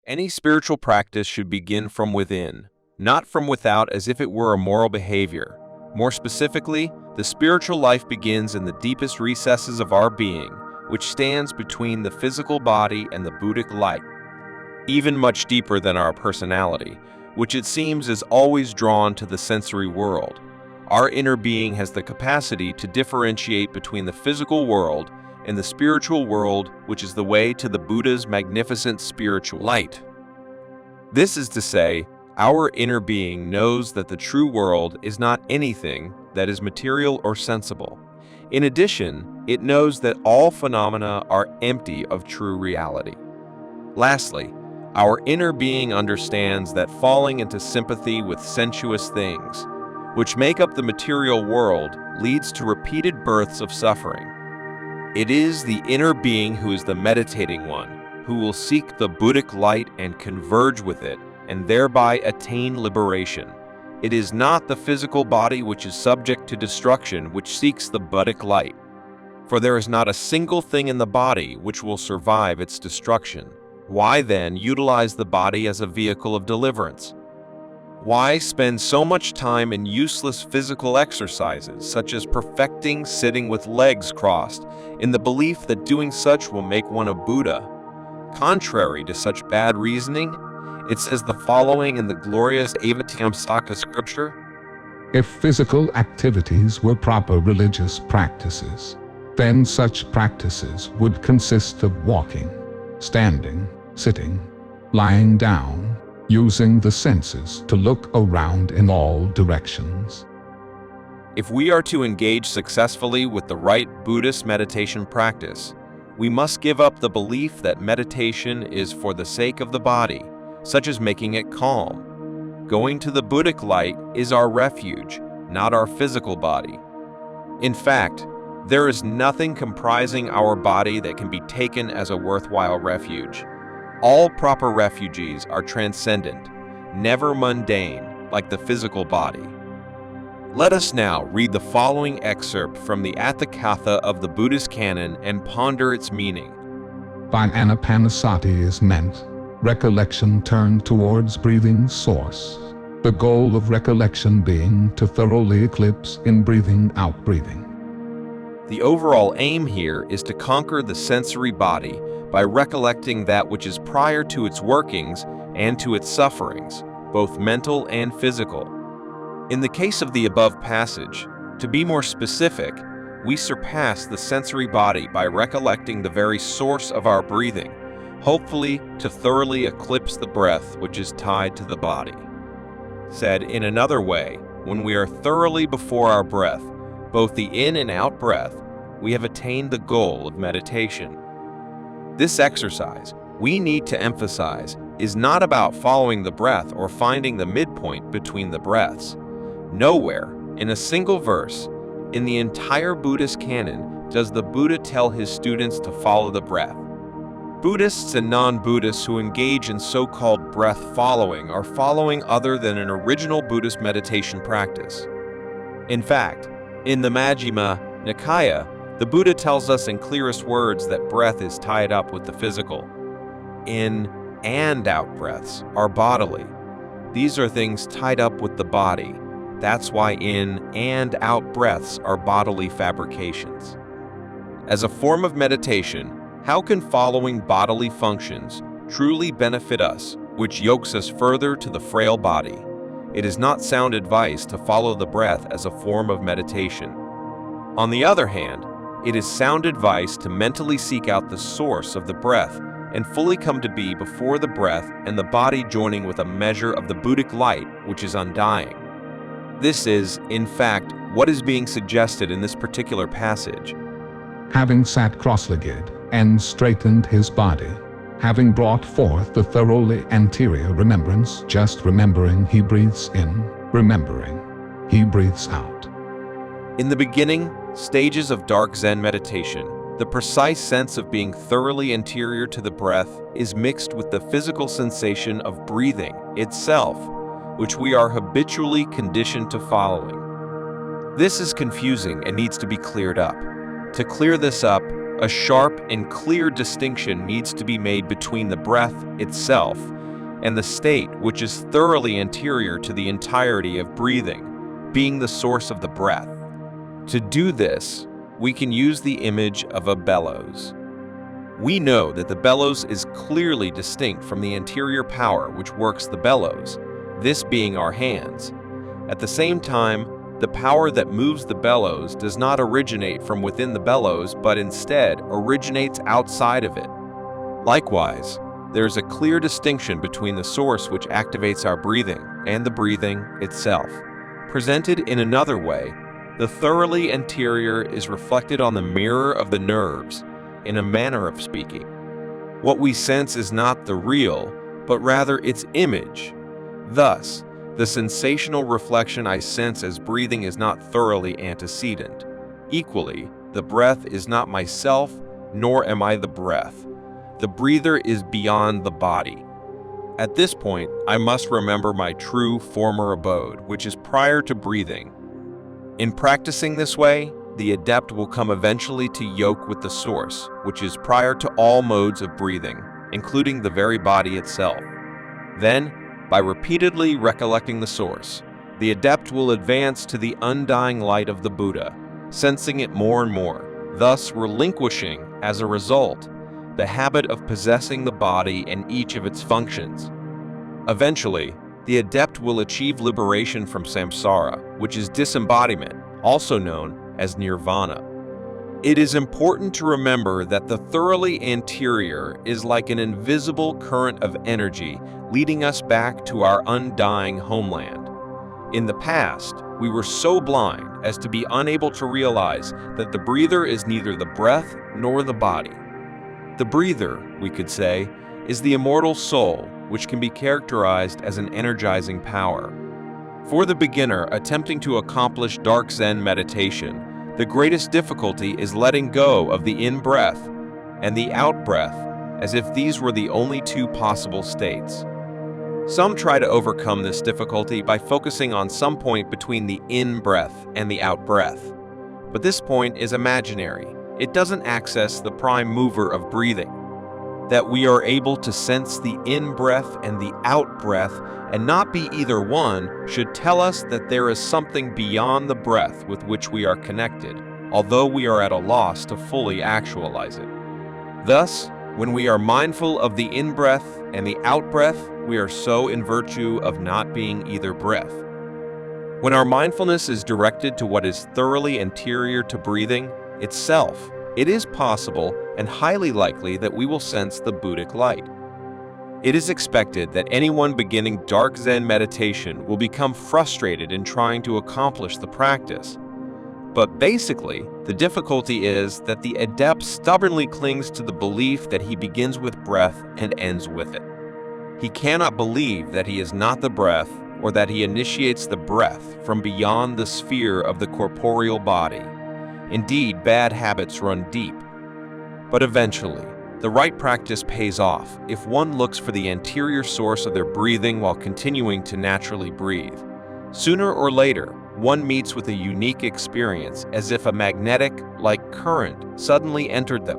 Any spiritual practice should begin from within, not from without as if it were a moral behavior. More specifically, the spiritual life begins in the deepest recesses of our being, which stands between the physical body and the Buddhic light, even much deeper than our personality, which it seems is always drawn to the sensory world. Our inner being has the capacity to differentiate between the physical world and the spiritual world, which is the way to the Buddha's magnificent spiritual light. This is to say, our inner being knows that the true world is not anything that is material or sensible. In addition, it knows that all phenomena are empty of true reality. Lastly, our inner being understands that falling into sympathy with sensuous things, which make up the material world, leads to repeated births of suffering. It is the inner being who is the meditating one, who will seek the Buddhic light and converge with it, and thereby attain liberation. It is not the physical body which is subject to destruction which seeks the Buddhic light. For there is not a single thing in the body which will survive its destruction. Why then utilize the body as a vehicle of deliverance? Why spend so much time in useless physical exercises, such as perfecting sitting with legs crossed, in the belief that doing such will make one a Buddha? Contrary to such bad reasoning, it says the following in the glorious Avatamsaka scripture: If physical activities were proper religious practices, then such practices would consist of walking, standing, sitting, lying down, using the senses to look around in all directions. If we are to engage successfully with the right Buddhist meditation practice, we must give up the belief that meditation is for the sake of the body, such as making it calm. Going to the Buddhic light is our refuge, not our physical body. In fact, there is nothing comprising our body that can be taken as a worthwhile refuge. All proper refuges are transcendent, never mundane, like the physical body. Let us now read the following excerpt from the Atthakatha of the Buddhist canon and ponder its meaning. By anapanasati is meant recollection turned towards breathing's source, the goal of recollection being to thoroughly eclipse in breathing out breathing. The overall aim here is to conquer the sensory body by recollecting that which is prior to its workings and to its sufferings, both mental and physical. In the case of the above passage, to be more specific, we surpass the sensory body by recollecting the very source of our breathing, hopefully to thoroughly eclipse the breath which is tied to the body. Said in another way, when we are thoroughly before our breath, both the in and out breath, we have attained the goal of meditation. This exercise, we need to emphasize, is not about following the breath or finding the midpoint between the breaths. Nowhere, in a single verse, in the entire Buddhist canon, does the Buddha tell his students to follow the breath. Buddhists and non-Buddhists who engage in so-called breath following are following other than an original Buddhist meditation practice. In fact, in the Majjhima Nikaya, the Buddha tells us in clearest words that breath is tied up with the physical. In and out breaths are bodily. These are things tied up with the body. That's why in and out breaths are bodily fabrications. As a form of meditation, how can following bodily functions truly benefit us, which yokes us further to the frail body? It is not sound advice to follow the breath as a form of meditation. On the other hand, it is sound advice to mentally seek out the source of the breath and fully come to be before the breath and the body joining with a measure of the Buddhic light which is undying. This is, in fact, what is being suggested in this particular passage. Having sat cross-legged and straightened his body, having brought forth the thoroughly anterior remembrance, just remembering he breathes in, remembering he breathes out. In the beginning stages of Dark Zen meditation, the precise sense of being thoroughly interior to the breath is mixed with the physical sensation of breathing itself, which we are habitually conditioned to following. This is confusing and needs to be cleared up. To clear this up, A sharp and clear distinction needs to be made between the breath itself and the state which is thoroughly anterior to the entirety of breathing, being the source of the breath. To do this, we can use the image of a bellows. We know that the bellows is clearly distinct from the interior power which works the bellows, this being our hands. At the same time, the power that moves the bellows does not originate from within the bellows, but instead originates outside of it. Likewise, there is a clear distinction between the source which activates our breathing and the breathing itself. Presented in another way, the thoroughly anterior is reflected on the mirror of the nerves, in a manner of speaking. What we sense is not the real, but rather its image. Thus, the sensational reflection I sense as breathing is not thoroughly antecedent. Equally, the breath is not myself, nor am I the breath. The breather is beyond the body. At this point, I must remember my true former abode, which is prior to breathing. In practicing this way, the adept will come eventually to yoke with the source, which is prior to all modes of breathing, including the very body itself. Then, by repeatedly recollecting the source, the adept will advance to the undying light of the Buddha, sensing it more and more, thus relinquishing, as a result, the habit of possessing the body and each of its functions. Eventually, the adept will achieve liberation from samsara, which is disembodiment, also known as nirvana. It is important to remember that the thoroughly anterior is like an invisible current of energy leading us back to our undying homeland. In the past, we were so blind as to be unable to realize that the breather is neither the breath nor the body. The breather, we could say, is the immortal soul, which can be characterized as an energizing power. For the beginner attempting to accomplish Dark Zen meditation, the greatest difficulty is letting go of the in-breath and the out-breath, as if these were the only two possible states. Some try to overcome this difficulty by focusing on some point between the in-breath and the out-breath. But this point is imaginary. It doesn't access the prime mover of breathing. That we are able to sense the in-breath and the out-breath and not be either one should tell us that there is something beyond the breath with which we are connected, although we are at a loss to fully actualize it. Thus, when we are mindful of the in-breath and the out-breath, we are so in virtue of not being either breath. When our mindfulness is directed to what is thoroughly anterior to breathing itself, it is possible and highly likely that we will sense the Buddhic light. It is expected that anyone beginning Dark Zen meditation will become frustrated in trying to accomplish the practice. But basically, the difficulty is that the adept stubbornly clings to the belief that he begins with breath and ends with it. He cannot believe that he is not the breath or that he initiates the breath from beyond the sphere of the corporeal body. Indeed, bad habits run deep. But eventually, the right practice pays off if one looks for the anterior source of their breathing while continuing to naturally breathe. Sooner or later, one meets with a unique experience as if a magnetic-like current suddenly entered them,